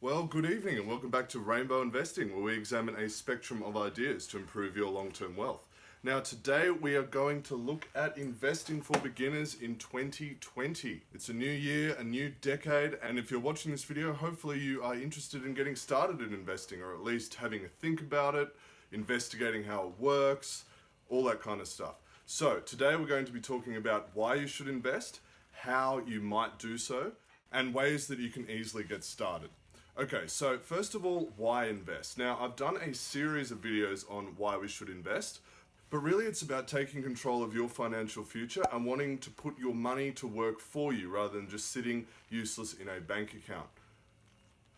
Well, good evening and welcome back to Rainbow Investing, where we examine a spectrum of ideas to improve your long-term wealth. Now, today we are going to look at investing for beginners in 2020. It's a new year, a new decade, and if you're watching this video, hopefully you are interested in getting started in investing, or at least having a think about it, investigating how it works, all that kind of stuff. So, today we're going to be talking about why you should invest, how you might do so, and ways that you can easily get started. Okay, so first of all, why invest? Now, I've done a series of videos on why we should invest, but really it's about taking control of your financial future and wanting to put your money to work for you rather than just sitting useless in a bank account.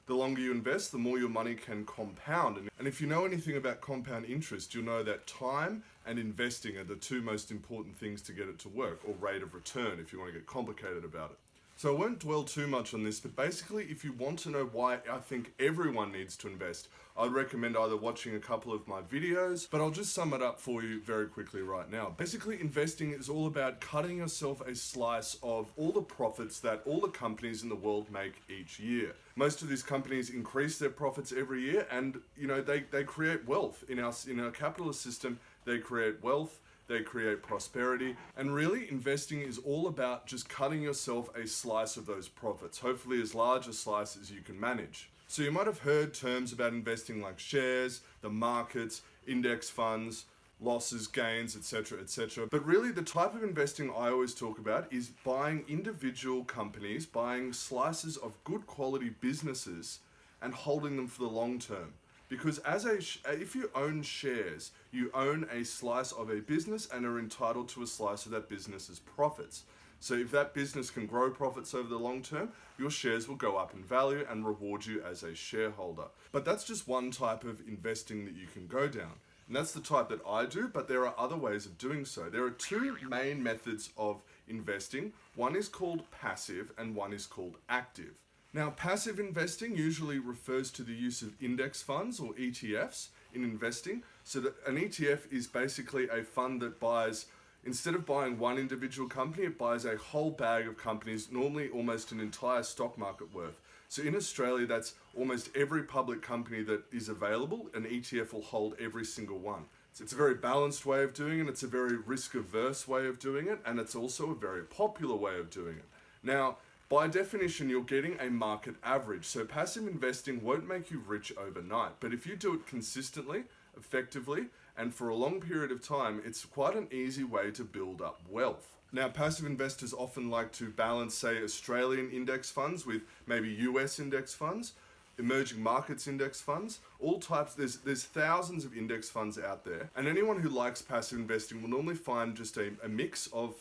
The longer you invest, the more your money can compound. And if you know anything about compound interest, you'll know that time and investing are the two most important things to get it to work, or rate of return if you want to get complicated about it. So I won't dwell too much on this, but basically if you want to know why I think everyone needs to invest, I'd recommend either watching a couple of my videos, but I'll just sum it up for you very quickly right now. Basically, investing is all about cutting yourself a slice of all the profits that all the companies in the world make each year. Most of these companies increase their profits every year, and they create wealth. In our capitalist system, they create wealth, they create prosperity, and really investing is all about just cutting yourself a slice of those profits, hopefully as large a slice as you can manage. So you might have heard terms about investing like shares, the markets, index funds, losses, gains, etc., etc. But really the type of investing I always talk about is buying individual companies, buying slices of good quality businesses and holding them for the long term. Because if you own shares, you own a slice of a business and are entitled to a slice of that business's profits. So if that business can grow profits over the long term, your shares will go up in value and reward you as a shareholder. But that's just one type of investing that you can go down. And that's the type that I do, but there are other ways of doing so. There are two main methods of investing. One is called passive and one is called active. Now, passive investing usually refers to the use of index funds or ETFs in investing. So that an ETF is basically a fund that buys, instead of buying one individual company, it buys a whole bag of companies, normally almost an entire stock market worth. So in Australia, that's almost every public company that is available, an ETF will hold every single one. So it's a very balanced way of doing it, it's a very risk-averse way of doing it, and it's also a very popular way of doing it. Now, by definition, you're getting a market average. So passive investing won't make you rich overnight, but if you do it consistently, effectively, and for a long period of time, it's quite an easy way to build up wealth. Now, passive investors often like to balance, say, Australian index funds with maybe US index funds, emerging markets index funds, all types. There's thousands of index funds out there, and anyone who likes passive investing will normally find just a mix of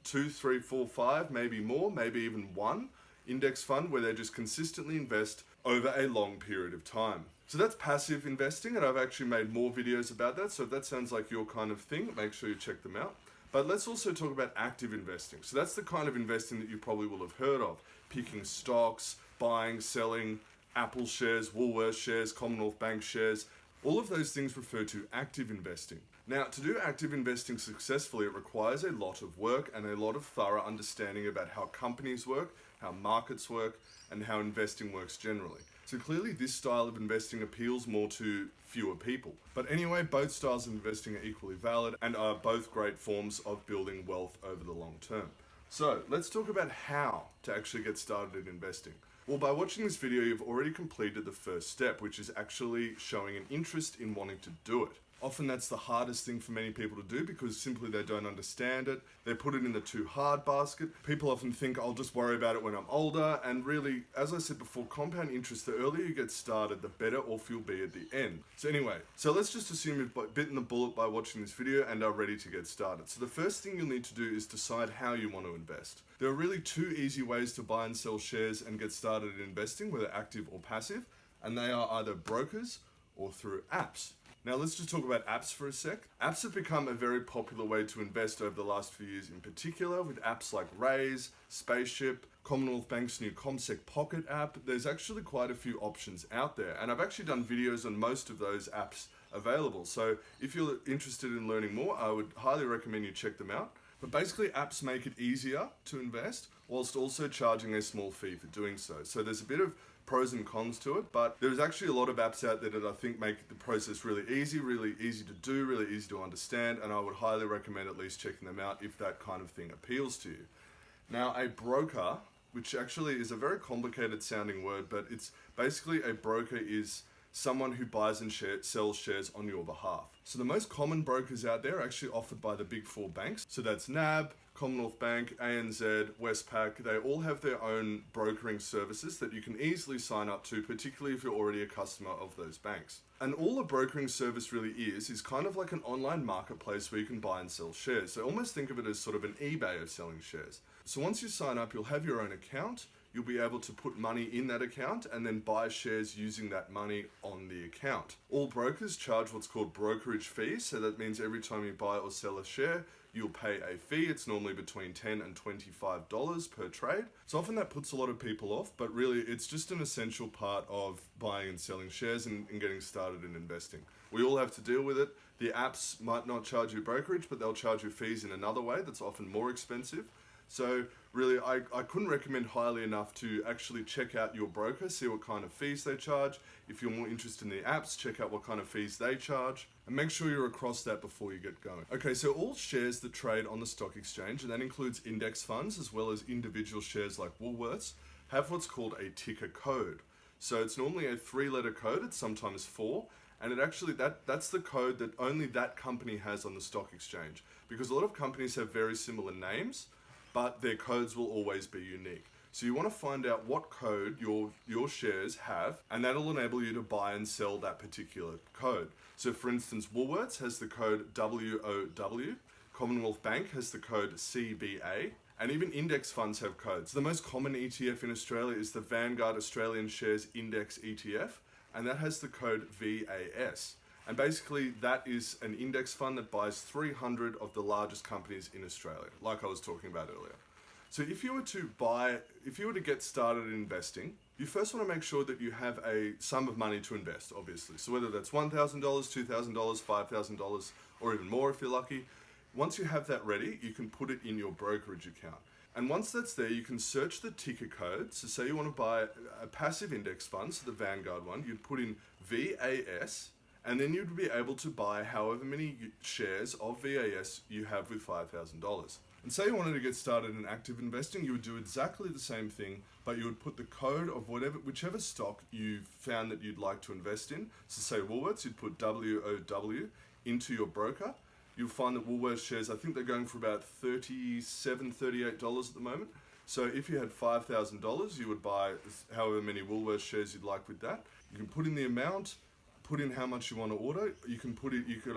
2, 3, 4, 5, maybe more, maybe even one index fund where they just consistently invest over a long period of time. So that's passive investing, and I've actually made more videos about that. So if that sounds like your kind of thing, make sure you check them out. But let's also talk about active investing. So that's the kind of investing that you probably will have heard of. Picking stocks, buying, selling, Apple shares, Woolworths shares, Commonwealth Bank shares. All of those things refer to active investing. Now, to do active investing successfully, it requires a lot of work and a lot of thorough understanding about how companies work, how markets work, and how investing works generally. So clearly this style of investing appeals more to fewer people. But anyway, both styles of investing are equally valid and are both great forms of building wealth over the long term. So let's talk about how to actually get started in investing. Well, by watching this video, you've already completed the first step, which is actually showing an interest in wanting to do it. Often that's the hardest thing for many people to do because simply they don't understand it. They put it in the too hard basket. People often think, I'll just worry about it when I'm older. And really, as I said before, compound interest, the earlier you get started, the better off you'll be at the end. So anyway, so let's just assume you've bitten the bullet by watching this video and are ready to get started. So the first thing you'll need to do is decide how you want to invest. There are really two easy ways to buy and sell shares and get started in investing, whether active or passive, and they are either brokers or through apps. Now let's just talk about apps for a sec. Apps have become a very popular way to invest over the last few years, in particular with apps like Raise, Spaceship, Commonwealth Bank's new CommSec Pocket app. There's actually quite a few options out there, and I've actually done videos on most of those apps available. So if you're interested in learning more, I would highly recommend you check them out. But basically, apps make it easier to invest whilst also charging a small fee for doing so. So there's a bit of pros and cons to it, but there's actually a lot of apps out there that I think make the process really easy to do, really easy to understand, and I would highly recommend at least checking them out if that kind of thing appeals to you. Now, a broker, which actually is a very complicated sounding word, but it's basically a broker is someone who buys and sells shares on your behalf. So the most common brokers out there are actually offered by the big four banks. So that's NAB, Commonwealth Bank, ANZ, Westpac. They all have their own brokering services that you can easily sign up to, particularly if you're already a customer of those banks. And all a brokering service really is kind of like an online marketplace where you can buy and sell shares. So almost think of it as sort of an eBay of selling shares. So once you sign up, you'll have your own account. You'll be able to put money in that account and then buy shares using that money on the account. All brokers charge what's called brokerage fees. So that means every time you buy or sell a share, you'll pay a fee. It's normally between $10 and $25 per trade. So often that puts a lot of people off, but really it's just an essential part of buying and selling shares and getting started in investing. We all have to deal with it. The apps might not charge you brokerage, but they'll charge you fees in another way that's often more expensive. So really, I couldn't recommend highly enough to actually check out your broker, see what kind of fees they charge. If you're more interested in the apps, check out what kind of fees they charge, and make sure you're across that before you get going. Okay, so all shares that trade on the stock exchange, and that includes index funds as well as individual shares like Woolworths, have what's called a ticker code. So it's normally a 3-letter code, it's sometimes 4, and it actually that's the code that only that company has on the stock exchange, because a lot of companies have very similar names, but their codes will always be unique. So you want to find out what code your shares have, and that'll enable you to buy and sell that particular code. So for instance, Woolworths has the code WOW, Commonwealth Bank has the code CBA, and even index funds have codes. The most common ETF in Australia is the Vanguard Australian Shares Index ETF, and that has the code VAS. And basically that is an index fund that buys 300 of the largest companies in Australia, like I was talking about earlier. So if you were to get started in investing, you first want to make sure that you have a sum of money to invest, obviously. So whether that's $1,000, $2,000, $5,000, or even more if you're lucky, once you have that ready, you can put it in your brokerage account. And once that's there, you can search the ticker code. So say you want to buy a passive index fund, so the Vanguard one, you'd put in VAS, and then you'd be able to buy however many shares of VAS you have with $5,000. And say you wanted to get started in active investing, you would do exactly the same thing, but you would put the code of whichever stock you found that you'd like to invest in. So say Woolworths, you'd put WOW into your broker. You'll find that Woolworths shares, I think they're going for about $37, $38 at the moment. So if you had $5,000, you would buy however many Woolworths shares you'd like with that. You can put in the amount, put in how much you want to order. You can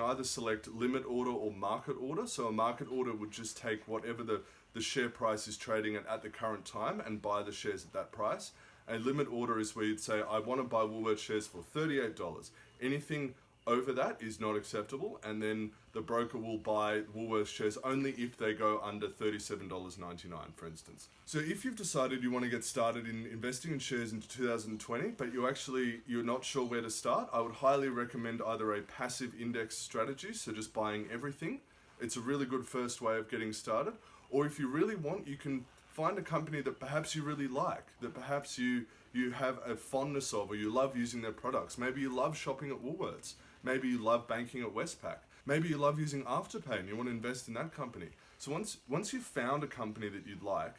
either select limit order or market order. So a market order would just take whatever the share price is trading at the current time and buy the shares at that price. A limit order is where you'd say, I want to buy Woolworths shares for $38. Anything over that is not acceptable, and then the broker will buy Woolworths shares only if they go under $37.99, for instance. So if you've decided you want to get started in investing in shares in 2020, but you're not sure where to start, I would highly recommend either a passive index strategy, so just buying everything. It's a really good first way of getting started. Or if you really want, you can find a company that perhaps you really like, that perhaps you have a fondness of, or you love using their products. Maybe you love shopping at Woolworths. Maybe you love banking at Westpac. Maybe you love using Afterpay and you want to invest in that company. So once you've found a company that you'd like,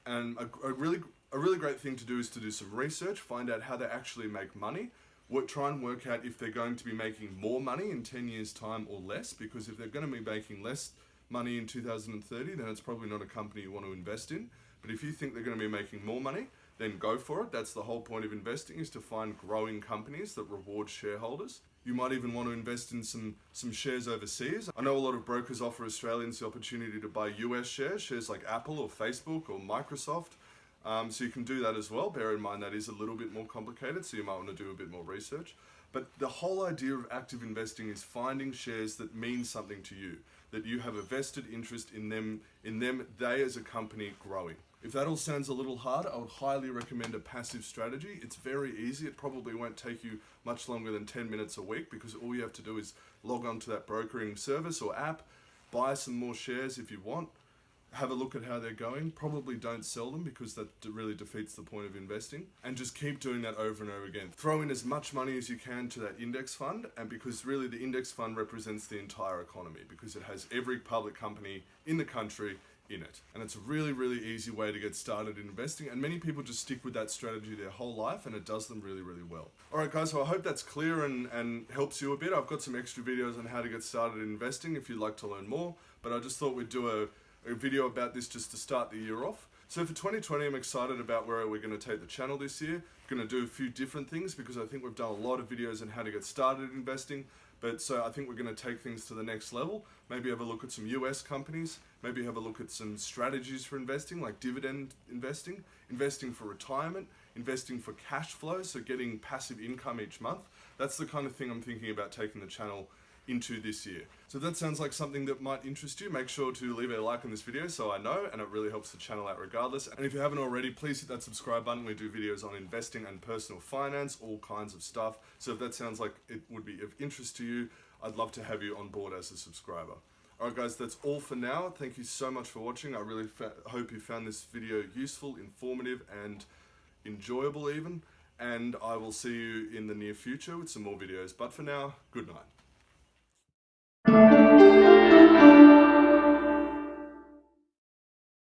and a really great thing to do is to do some research, find out how they actually make money, try and work out if they're going to be making more money in 10 years' time or less, because if they're going to be making less money in 2030, then it's probably not a company you want to invest in. But if you think they're going to be making more money, then go for it. That's the whole point of investing, is to find growing companies that reward shareholders. You might even want to invest in some shares overseas. I know a lot of brokers offer Australians the opportunity to buy US shares like Apple or Facebook or Microsoft. So you can do that as well. Bear in mind that is a little bit more complicated, so you might want to do a bit more research. But the whole idea of active investing is finding shares that mean something to you, that you have a vested interest in them, they as a company growing. If that all sounds a little hard, I would highly recommend a passive strategy. It's very easy. It probably won't take you much longer than 10 minutes a week, because all you have to do is log on to that brokering service or app, buy some more shares if you want, have a look at how they're going. Probably don't sell them because that really defeats the point of investing. And just keep doing that over and over again. Throw in as much money as you can to that index fund, and because really the index fund represents the entire economy, because it has every public company in the country in it. And it's a really, really easy way to get started in investing, and many people just stick with that strategy their whole life, and it does them really, really well. Alright guys, so I hope that's clear and helps you a bit. I've got some extra videos on how to get started in investing if you'd like to learn more, but I just thought we'd do a video about this just to start the year off. So for 2020, I'm excited about where we're going to take the channel this year. I'm going to do a few different things because I think we've done a lot of videos on how to get started investing. But so I think we're going to take things to the next level. Maybe have a look at some US companies. Maybe have a look at some strategies for investing, like dividend investing, investing for retirement, investing for cash flow, so getting passive income each month. That's the kind of thing I'm thinking about taking the channel into this year. So if that sounds like something that might interest you, make sure to leave a like on this video so I know, and it really helps the channel out regardless. And if you haven't already, please hit that subscribe button. We do videos on investing and personal finance, all kinds of stuff. So if that sounds like it would be of interest to you, I'd love to have you on board as a subscriber. Alright guys, that's all for now. Thank you so much for watching. I really hope you found this video useful, informative, and enjoyable even. And I will see you in the near future with some more videos. But for now, good night.